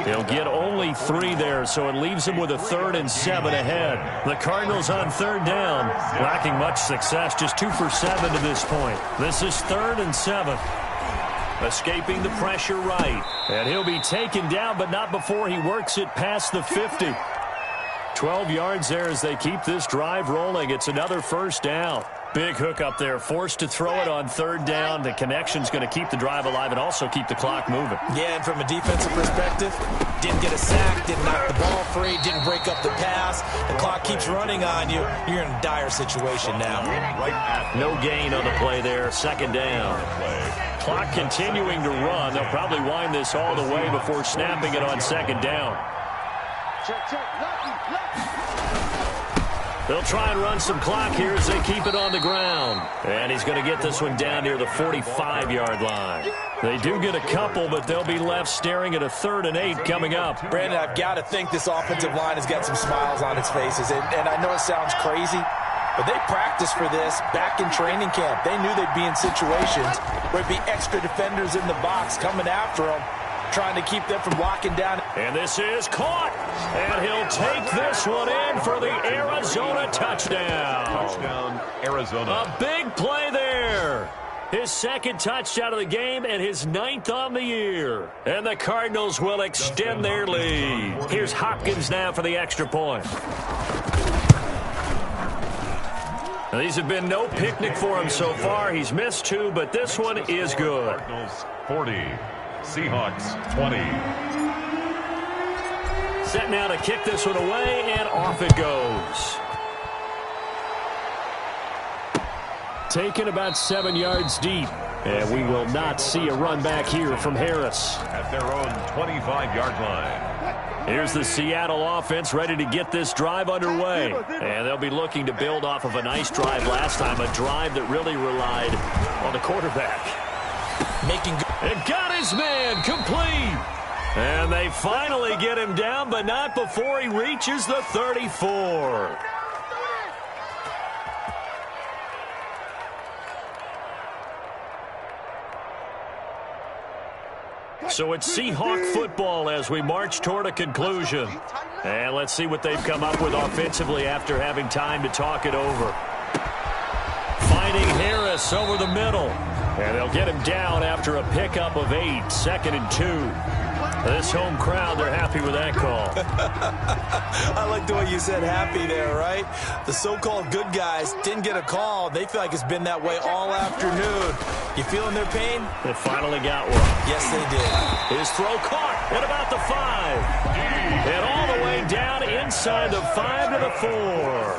He'll get only 3 there, so it leaves him with a 3rd and 7 ahead. The Cardinals on 3rd down, lacking much success, just 2 for 7 to this point. This is 3rd and 7. Escaping the pressure right. And he'll be taken down, but not before he works it past the 50. 12 yards there as they keep this drive rolling. It's another first down. Big hook up there, forced to throw it on third down. The connection's going to keep the drive alive and also keep the clock moving. Yeah, and from a defensive perspective, didn't get a sack, didn't knock the ball free, didn't break up the pass. The clock keeps running on you. You're in a dire situation now. No gain on the play there, second down. Clock continuing to run. They'll probably wind this all the way before snapping it on second down. They'll try and run some clock here as they keep it on the ground. And he's going to get this one down near the 45-yard line. They do get a couple, but they'll be left staring at a 3rd and 8 coming up. Brandon, I've got to think this offensive line has got some smiles on its faces. And I know it sounds crazy, but they practiced for this back in training camp. They knew they'd be in situations where it'd be extra defenders in the box coming after them, trying to keep them from locking down. And this is caught. And he'll take this one in for the Arizona touchdown. Touchdown, Arizona. A big play there. His second touchdown of the game and his 9th on the year. And the Cardinals will extend their lead. Here's Hopkins now for the extra point. Now, these have been no picnic for him so far. He's missed 2, but this one is good. Cardinals 40, Seahawks 20. Set now to kick this one away, and off it goes. Taken about 7 yards deep. And we will not see a run back here from Harris. At their own 25-yard line. Here's the Seattle offense ready to get this drive underway. And they'll be looking to build off of a nice drive last time, a drive that really relied on the quarterback. And got his man complete. And they finally get him down, but not before he reaches the 34. So it's Seahawk football as we march toward a conclusion. And let's see what they've come up with offensively after having time to talk it over. Finding Harris over the middle. And they'll get him down after a pickup of 8, 2nd and 2. This home crowd, they're happy with that call. I like the way you said happy there, right? The so-called good guys didn't get a call. They feel like it's been that way all afternoon. You feeling their pain? They finally got one. Yes, they did. His throw caught at about the 5. And all the way down inside the 5 to the 4.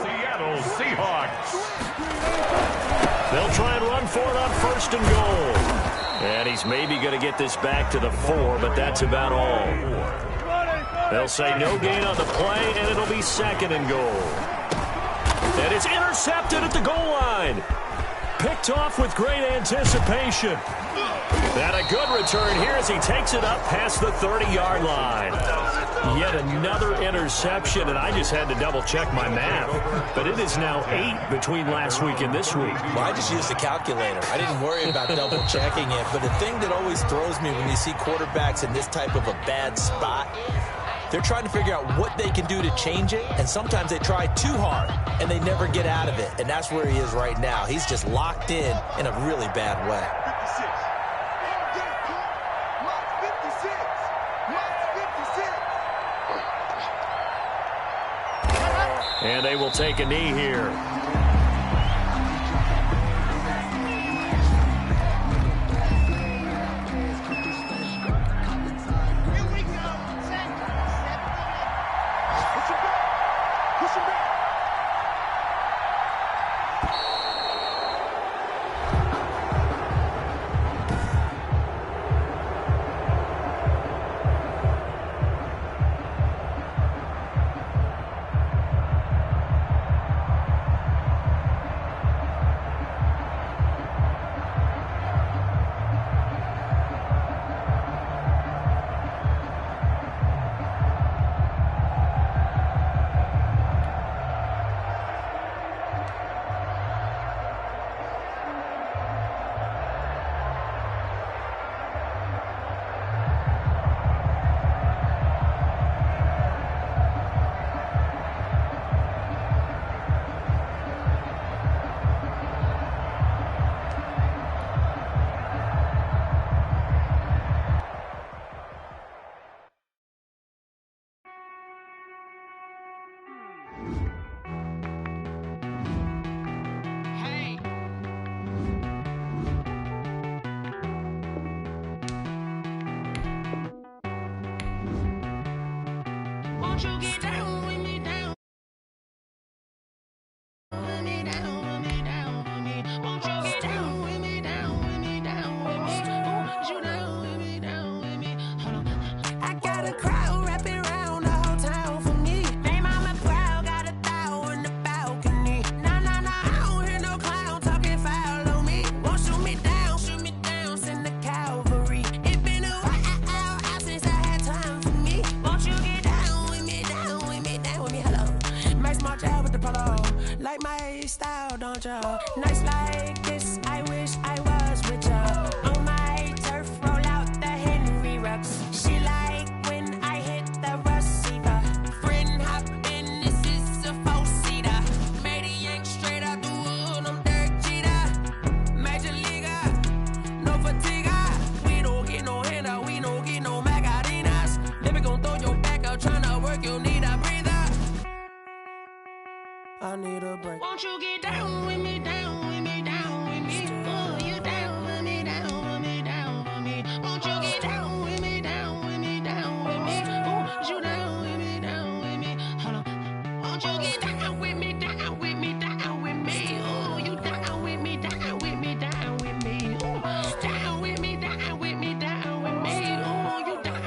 Seattle Seahawks. They'll try and run for it on 1st and goal. And he's maybe going to get this back to the 4, but that's about all. They'll say no gain on the play, and it'll be 2nd and goal. And it's intercepted at the goal line. Picked off with great anticipation. And a good return here as he takes it up past the 30-yard line. Yet another interception, and I just had to double-check my math. But it is now 8 between last week and this week. Well, I just used a calculator. I didn't worry about double-checking it. But the thing that always throws me when you see quarterbacks in this type of a bad spot, they're trying to figure out what they can do to change it, and sometimes they try too hard, and they never get out of it. And that's where he is right now. He's just locked in a really bad way. And they will take a knee here. Won't you get down with me, down? With me, down, with me, down, with me. Won't you get down with me, down, with me, down, with me? Won't you down with me, down with me? Hold on. I got a crowd wrapping around the whole town for me. They mama proud, got a thou in the balcony. Nah, nah, nah, I don't hear no clown talking foul on me. Won't shoot me down, send the cavalry. It been a while since I had time for me. Won't you get down with me, down with me, down with me? Hello. Max March out with the polo. Like my style, don't you? Nights like this, I wish I was with ya. On my turf, roll out the Henry Rux. She like when I hit the receiver. Friend hop in, this is a four-seater. Made a yank straight out the wood, I'm Derek Jeter. Major leaguer, no fatigue. We don't get no handout, we don't get no Macarinas. Never gon' throw your back out, tryna work, you need a breather. I need a break. Won't you get down with me, down with me, down with me? Oh, you down with me, down with me, down with me. Won't you get down with me, down with me, down with me? Oh, you down with me, down with me? Hold on. Won't you get down with me, down with me, down with me? Oh, you down with me, down with me, down with me? Oh, down with me, down with me, down with me? Oh, you down.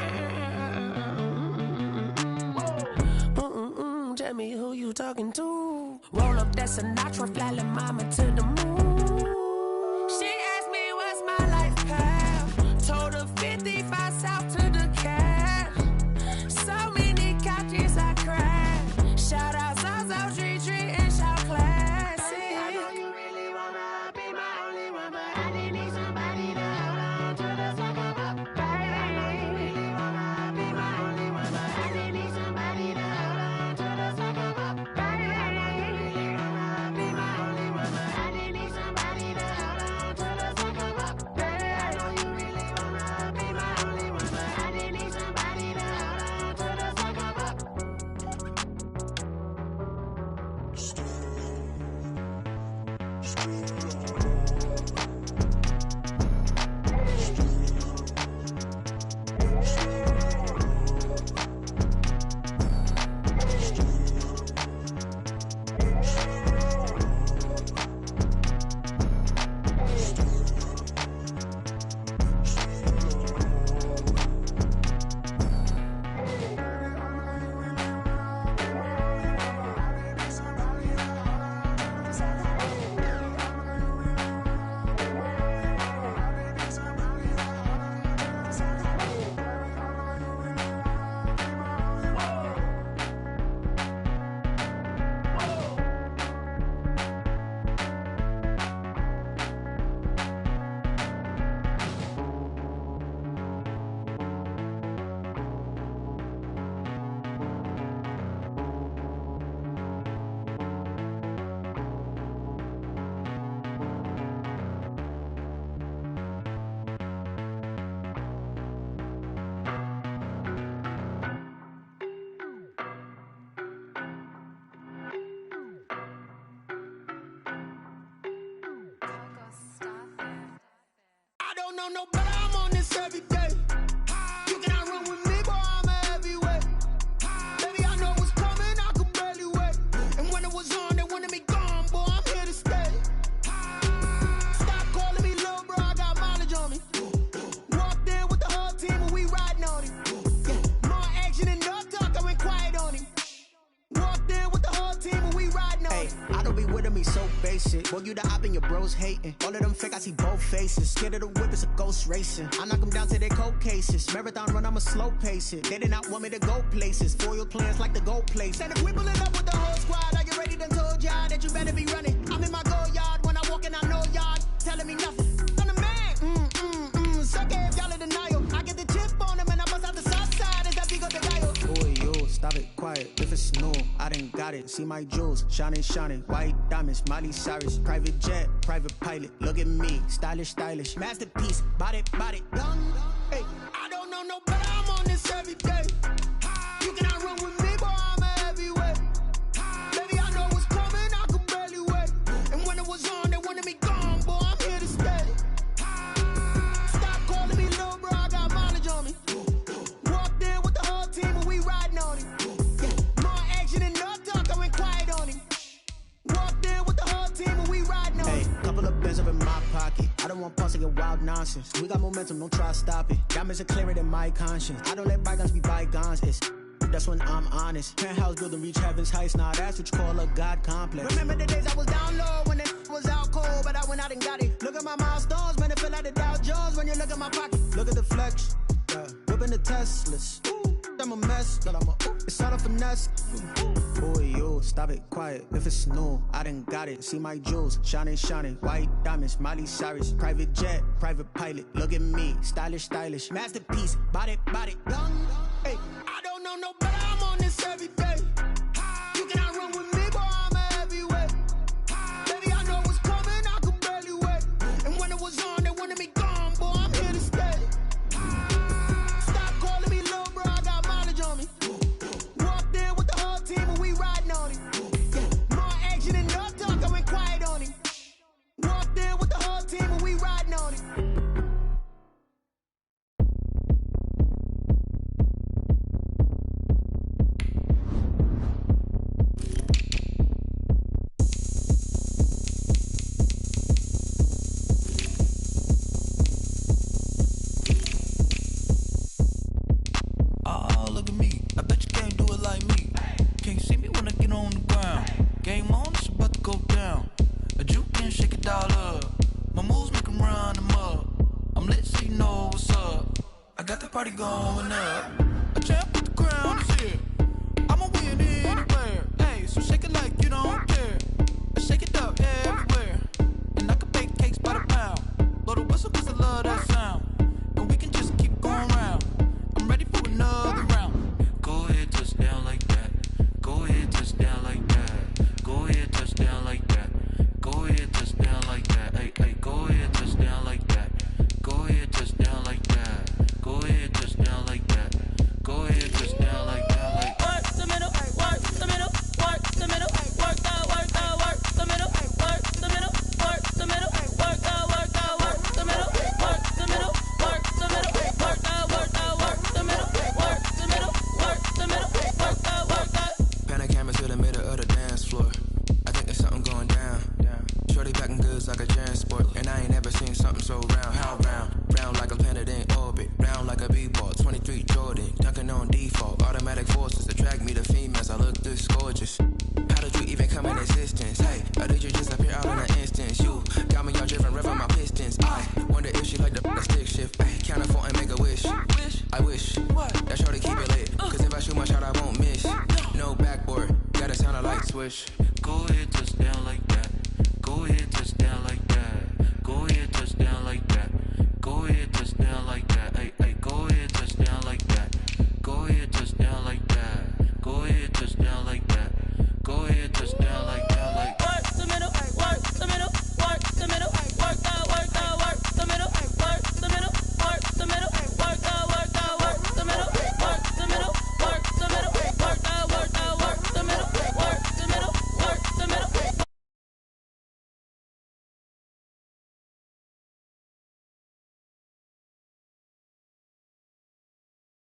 Tell me who you talking to. Roll up that Sinatra, fly la mama to the moon. She asked me what's my life path. Told her 55 south to the cash. So many couches I crashed. Shout out Zazo, Tree, and shout classic. I know you really wanna be my only one, but I didn't need somebody to hold on to the second up. Baby, I know you really wanna be my only one, but I didn't need somebody to hold on to the second up. Baby, I know you really wanna be my only one, but I didn't need somebody to hold on to the second up. Baby, I know you really wanna be my only one, but I didn't need somebody to hold on to the second up. I don't know no better, I'm on this every day. You cannot run with me, boy, I'm a heavyweight. Baby, I know what's coming, I could barely wait. And when it was on, they wanted me gone, boy, I'm here to stay. Stop calling me little bro, I got mileage on me. Walked in with the whole team and we riding on him. More action than no talk, I went quiet on him. Walked in with the whole team and we riding on him. I don't be with him, he's so basic. Boy, you the op and your bros hating. All of them fake, I see both faces. Scared of the whip, it's a ghost racing. I knock them down to their cold cases. Marathon run, I'ma slow pace it. They did not want me to go places. Foil plans like the gold place. And if we pulling up with the whole squad, are you ready? Done told y'all that you better be running. I'm in my go yard when I walk in, I know y'all telling me nothing. I'm the man. Suck it if y'all in denial. I get the chip on them and I bust out the south side as that Vigo de Gallo. Boy, yo, stop it, quiet. If it's snow, I done got it. See my jewels, shining, shining. White diamonds, Miley Cyrus. Private jet, private pilot. Look at me, stylish, stylish. Masterpiece, body, young. Hey, I don't know no better, I'm on this every day. You cannot run with me, boy, I'm a heavyweight. Baby, I know what's coming, I could barely wait. And when it was on, they wanted me gone, boy, I'm here to stay. Stop calling me little bro, I got mileage on me. Walked in with the whole team and we riding on him. nonsense. We got momentum, don't try to stop it. Diamonds are clearer than my conscience. I don't let bygones be bygones. It's that's when I'm honest. Penthouse building, reach heaven's heights. Now that's what you call a God complex. Remember the days I was down low when it was out cold, but I went out and got it. Look at my milestones, man, it feel like the Dow Jones when you look at my pocket. Look at the flex, whipping the Teslas. I'm a mess, but it's all a finesse. Boy, you stop it, quiet. If it's new, I done got it. See my jewels, shining, shining. White diamonds, Miley Cyrus. Private jet, private pilot. Look at me, stylish, stylish. Masterpiece, body, young. Hey, I don't know no better. I'm on this every day. You cannot run with me, boy. I'm a heavyweight. Baby, I know what's coming. I could barely wait. And when it was on, they wanted me gone, boy. I'm here to stay. Stop calling me little bro. I got mileage on me. Walked in with the whole team and we riding on it. Yeah, more action than no talk. I went quiet on him. Walked in with the whole team and we riding on it. Look at me, I bet you can't do it like me. Can't see me when I get on the ground. Game on, it's about to go down. A juke and shake it all up. My moves make them run them up. I'm lit so you know what's up. I got the party going up. A champ with the crown is here. I'ma win anywhere. Hey, so shake it like you don't care. I shake it up everywhere. And I can bake cakes by the pound. Blow the whistle cause I love that sound. And we can just keep going round. I'm ready for another round. Go ahead, touch down like that. Go ahead, touch down like that. Go ahead, touch down like that. Go ahead, touch down like that. Hey, hey, go ahead, touch down like that. Go ahead, touch down like that. Go ahead, touch down like that. Go ahead, touch down like that. Like work the middle, work the middle, work the middle, work the middle, work the middle, work the middle, work the middle, work the middle, work the middle, work the middle, work the middle, work the middle, work the. Pan a camera to the middle of the dance floor. I think there's something going down. Shorty packing goods like a transport, and I ain't never seen something so round. How round? Round like a planet in orbit, round like a b-ball. 23 Jordan, dunking on default. Automatic forces attract me to females. I look this gorgeous. How did you even come in existence? Hey, or did you just appear out in an instance? You got me all driven, revving my pistons. I wonder if she like the stick shift. Hey, count it 4 and make a wish. I wish that shorty keep it lit. Cause if I shoot my shot, I won't miss. No backboard, gotta sound a light switch.